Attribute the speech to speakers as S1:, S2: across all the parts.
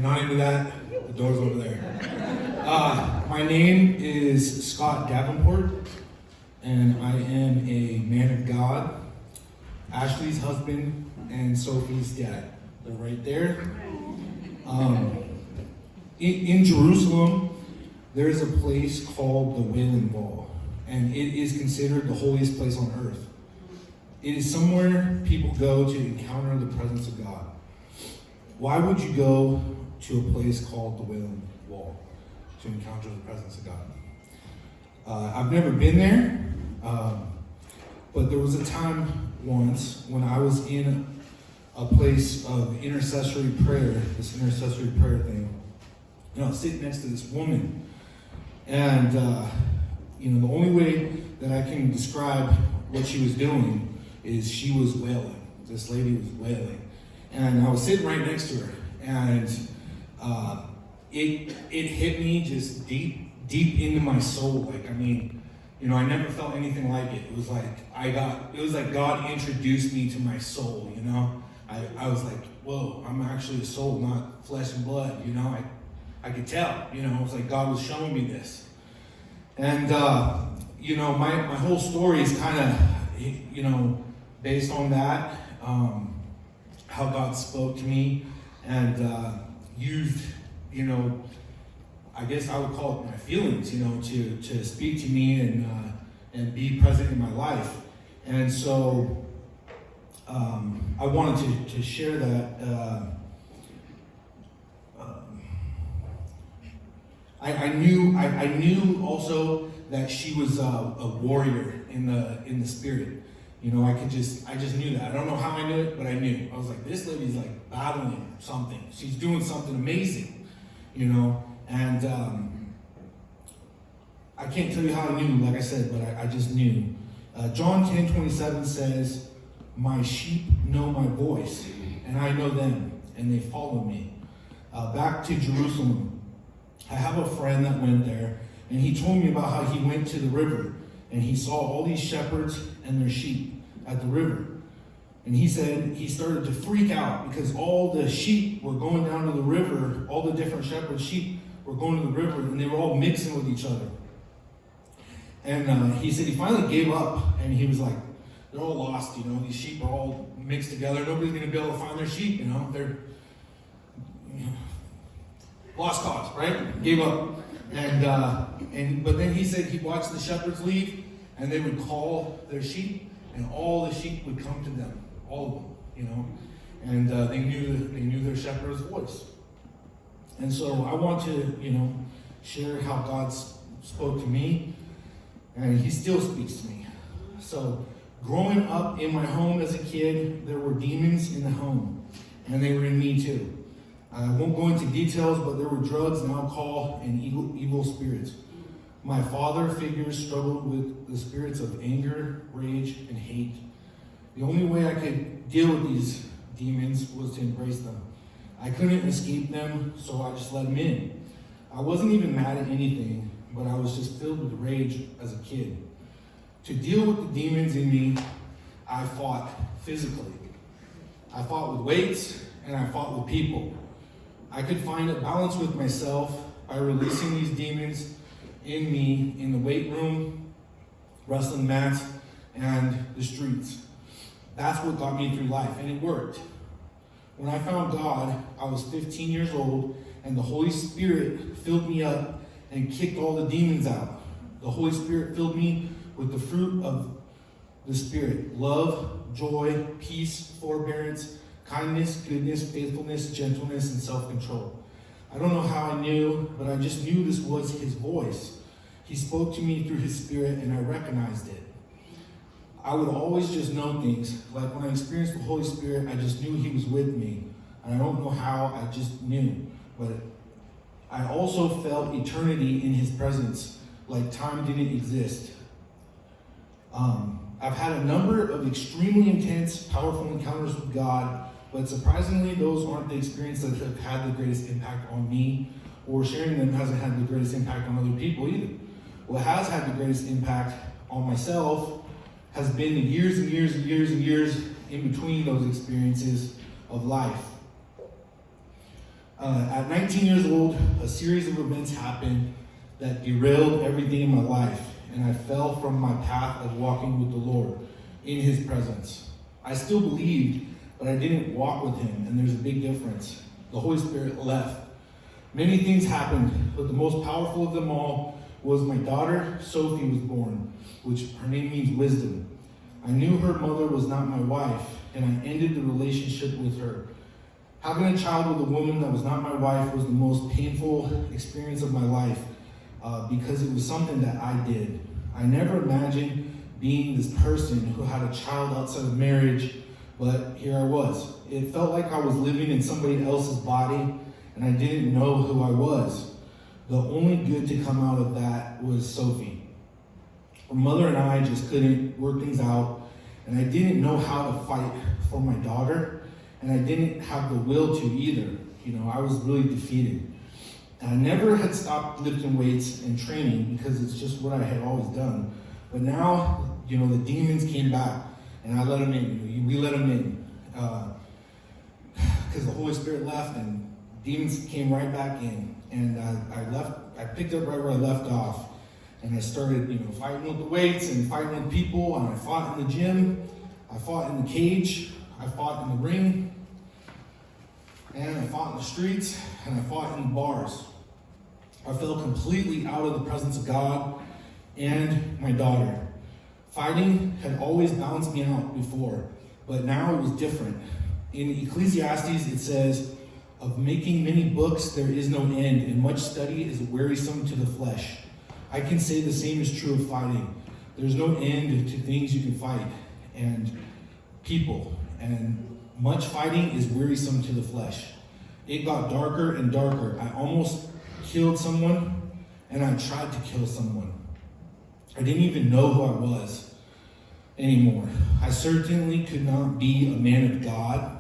S1: not into that, the door's over there. My name is Scot Davenport, and I am a man of God, Ashley's husband, and Sophie's dad. They're right there. In Jerusalem, there is a place called the Wailing Wall, and it is considered the holiest place on earth. It is somewhere people go to encounter the presence of God. Why would you go to a place called the Wailing Wall to encounter the presence of God? I've never been there, but there was a time once when I was in a place of intercessory prayer, this intercessory prayer thing, and I was sitting next to this woman, and the only way that I can describe what she was doing is she was wailing. This lady was wailing. And I was sitting right next to her, and it hit me just deep into my soul. I never felt anything like it. It was like God introduced me to my soul, I was like, whoa, I'm actually a soul, not flesh and blood, I could tell, it was like God was showing me this. And, my whole story is kind of, based on that, how God spoke to me and used, I guess I would call it my feelings, to speak to me and be present in my life. And so I wanted to share that. I knew also that she was a warrior in the spirit. I just knew that. I don't know how I knew it, but I knew. I was like, this lady's like battling something. She's doing something amazing, and I can't tell you how I knew, like I said, but I just knew. John 10:27 says, my sheep know my voice, and I know them, and they follow me. Back to Jerusalem, I have a friend that went there, and he told me about how he went to the river, and he saw all these shepherds and their sheep at the river. And he said he started to freak out because all the sheep were going down to the river, all the different shepherd sheep were going to the river, and they were all mixing with each other. And he said he finally gave up, and he was like, they're all lost, these sheep are all mixed together. Nobody's going to be able to find their sheep, they're lost cause, right? Gave up. But then he said he watched the shepherds leave, and they would call their sheep, and all the sheep would come to them, all of them, and they knew their shepherd's voice. And so I want to, share how God spoke to me, and he still speaks to me. So growing up in my home as a kid, there were demons in the home, and they were in me too. I won't go into details, but there were drugs and alcohol and evil spirits. My father figures struggled with the spirits of anger, rage, and hate. The only way I could deal with these demons was to embrace them. I couldn't escape them, so I just let them in. I wasn't even mad at anything, but I was just filled with rage as a kid. To deal with the demons in me, I fought physically. I fought with weights, and I fought with people. I could find a balance with myself by releasing these demons in me in the weight room, wrestling mats, and the streets. That's what got me through life, and it worked. When I found God, I was 15 years old, and the Holy Spirit filled me up and kicked all the demons out. The Holy Spirit filled me with the fruit of the Spirit: love, joy, peace, forbearance, kindness, goodness, faithfulness, gentleness, and self-control. I don't know how I knew, but I just knew this was his voice. He spoke to me through his Spirit, and I recognized it. I would always just know things. Like when I experienced the Holy Spirit, I just knew he was with me. And I don't know how, I just knew. But I also felt eternity in his presence, like time didn't exist. I've had a number of extremely intense, powerful encounters with God, but surprisingly, those aren't the experiences that have had the greatest impact on me, or sharing them hasn't had the greatest impact on other people either. What has had the greatest impact on myself has been the years and years and years and years in between those experiences of life. At 19 years old, a series of events happened that derailed everything in my life, and I fell from my path of walking with the Lord in His presence. I still believed, but I didn't walk with Him, and there's a big difference. The Holy Spirit left. Many things happened, but the most powerful of them all was my daughter, Sophie, was born, which her name means wisdom. I knew her mother was not my wife, and I ended the relationship with her. Having a child with a woman that was not my wife was the most painful experience of my life because it was something that I did. I never imagined being this person who had a child outside of marriage, but here I was. It felt like I was living in somebody else's body, and I didn't know who I was. The only good to come out of that was Sophie. Her mother and I just couldn't work things out, and I didn't know how to fight for my daughter, and I didn't have the will to either. I was really defeated. And I never had stopped lifting weights and training because it's just what I had always done. But now, the demons came back, and I let them in. We let them in because the Holy Spirit left, and demons came right back in. And I picked up right where I left off, and I started, fighting with the weights and fighting with people. And I fought in the gym, I fought in the cage, I fought in the ring, and I fought in the streets, and I fought in the bars. I fell completely out of the presence of God and my daughter. Fighting had always balanced me out before, but now it was different. In Ecclesiastes, it says, "Of making many books there is no end, and much study is wearisome to the flesh." I can say the same is true of fighting. There's no end to things you can fight, and people, and much fighting is wearisome to the flesh. It got darker and darker. I almost killed someone, and I tried to kill someone. I didn't even know who I was anymore. I certainly could not be a man of God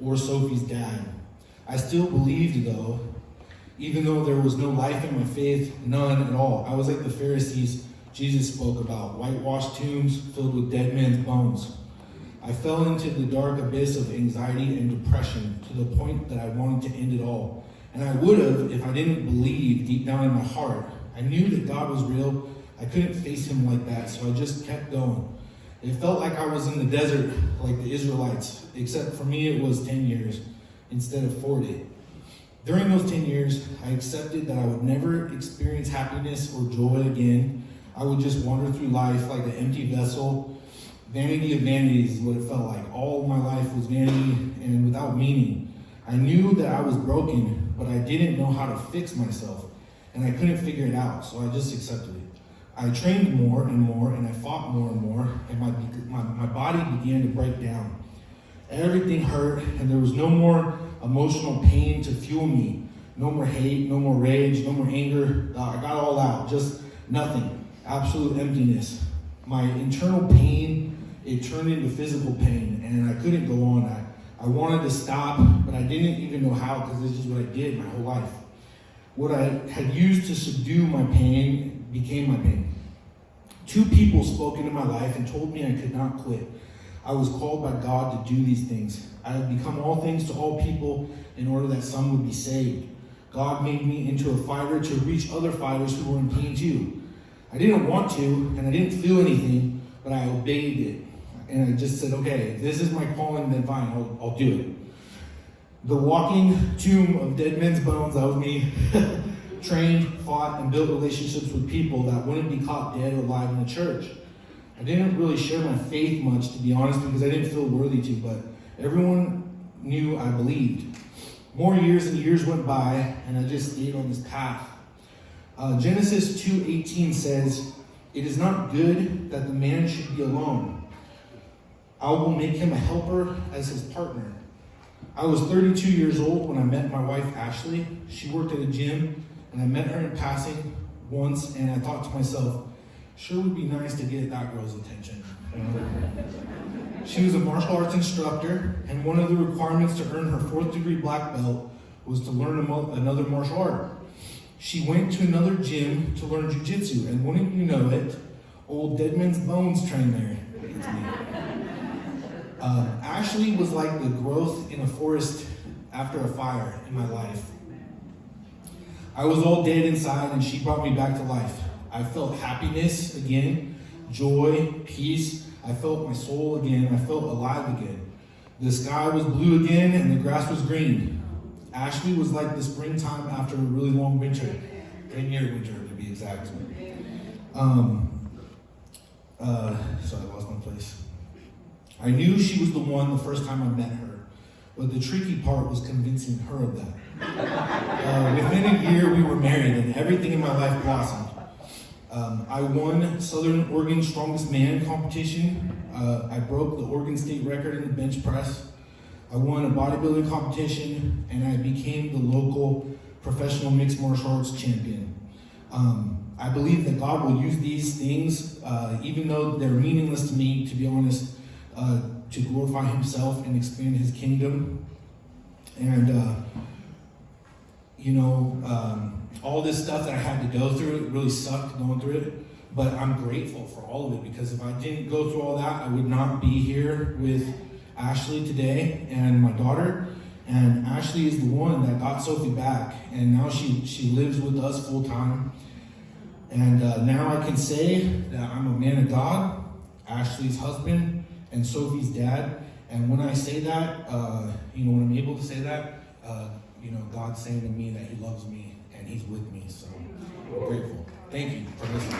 S1: or Sophie's dad. I still believed, though, even though there was no life in my faith, none at all. I was like the Pharisees Jesus spoke about, whitewashed tombs filled with dead men's bones. I fell into the dark abyss of anxiety and depression to the point that I wanted to end it all. And I would have if I didn't believe deep down in my heart. I knew that God was real. I couldn't face Him like that, so I just kept going. It felt like I was in the desert like the Israelites, except for me it was 10 years instead of 40. During those 10 years, I accepted that I would never experience happiness or joy again. I would just wander through life like an empty vessel. Vanity of vanities is what it felt like. All my life was vanity and without meaning. I knew that I was broken, but I didn't know how to fix myself, and I couldn't figure it out, so I just accepted it. I trained more and more, and I fought more and more, and my body began to break down. Everything hurt, and there was no more emotional pain to fuel me. No more hate, no more rage, no more anger. I got it all out, just nothing. Absolute emptiness. My internal pain, it turned into physical pain, and I couldn't go on. I wanted to stop, but I didn't even know how because this is what I did my whole life. What I had used to subdue my pain became my pain. 2 people spoke into my life and told me I could not quit. I was called by God to do these things. I had become all things to all people in order that some would be saved. God made me into a fighter to reach other fighters who were in pain too. I didn't want to, and I didn't feel anything, but I obeyed it. And I just said, okay, if this is my calling, then fine, I'll do it. The walking tomb of dead men's bones, that was me. Trained, fought, and built relationships with people that wouldn't be caught dead or alive in the church. I didn't really share my faith much, to be honest, because I didn't feel worthy to, but everyone knew I believed. More years and years went by, and I just stayed on this path. Genesis 2:18 says, "It is not good that the man should be alone. I will make him a helper as his partner." I was 32 years old when I met my wife, Ashley. She worked at a gym, and I met her in passing once, and I thought to myself, sure would be nice to get that girl's attention. She was a martial arts instructor, and one of the requirements to earn her 4th degree black belt was to learn another martial art. She went to another gym to learn jiu-jitsu, and wouldn't you know it, old Dead Men's Bones trained there. It's me. Ashley was like the growth in a forest after a fire in my life. I was all dead inside, and she brought me back to life. I felt happiness again, joy, peace. I felt my soul again. I felt alive again. The sky was blue again, and the grass was green. Ashley was like the springtime after a really long winter. 10-year winter, to be exact. So I lost my place. I knew she was the one the first time I met her, but the tricky part was convincing her of that. Within a year, we were married, and everything in my life blossomed. I won Southern Oregon's Strongest Man competition. I broke the Oregon State record in the bench press. I won a bodybuilding competition, and I became the local professional mixed martial arts champion. I believe that God will use these things, even though they're meaningless to me, to be honest, to glorify Himself and expand His kingdom. And, all this stuff that I had to go through, it really sucked going through it, but I'm grateful for all of it, because if I didn't go through all that, I would not be here with Ashley today and my daughter. And Ashley is the one that got Sophie back, and now she lives with us full time. And now I can say that I'm a man of God, Ashley's husband, and Sophie's dad. And when I say that, when I'm able to say that, God's saying to me that He loves me and He's with me. So I'm grateful. Thank you for listening.